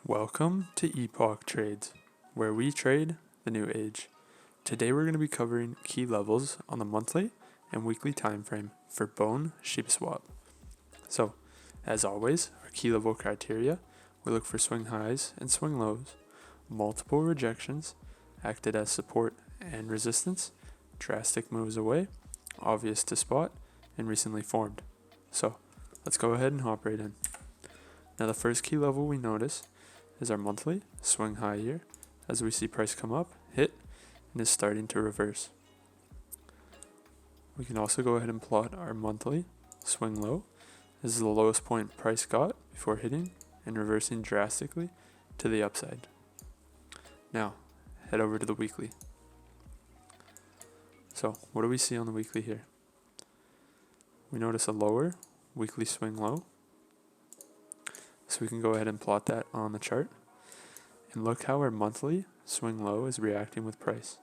Welcome to Epoch Trades, where we trade the new age. Today we're going to be covering key levels on the monthly and weekly time frame for Bone SHIB swap. So, as always, our key level criteria, we look for swing highs and swing lows, multiple rejections, acted as support and resistance, drastic moves away, obvious to spot, and recently formed. So, let's go ahead and hop right in. Now the first key level we notice is our monthly swing high here, as we see price come up, hit, and is starting to reverse. We can also go ahead and plot our monthly swing low. This is the lowest point price got before hitting and reversing drastically to the upside. Now, head over to the weekly. So, what do we see on the weekly here? We notice a lower weekly swing low. So we can go ahead and plot that on the chart. And look how our monthly swing low is reacting with price.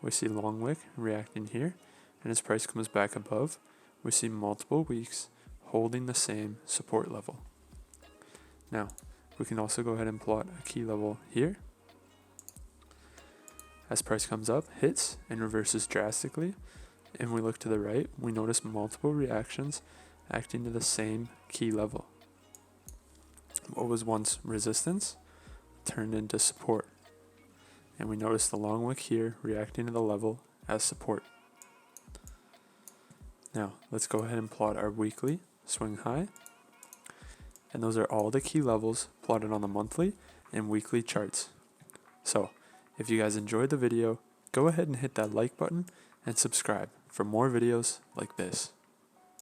We see long wick reacting here, and as price comes back above, we see multiple weeks holding the same support level. Now, we can also go ahead and plot a key level here. As price comes up, hits, and reverses drastically, and we look to the right, we notice multiple reactions acting to the same key level. What was once resistance turned into support, and we notice the long wick here reacting to the level as support. Now let's go ahead and plot our weekly swing high, and those are all the key levels plotted on the monthly and weekly charts. So if you guys enjoyed the video, go ahead and hit that like button and subscribe for more videos like this.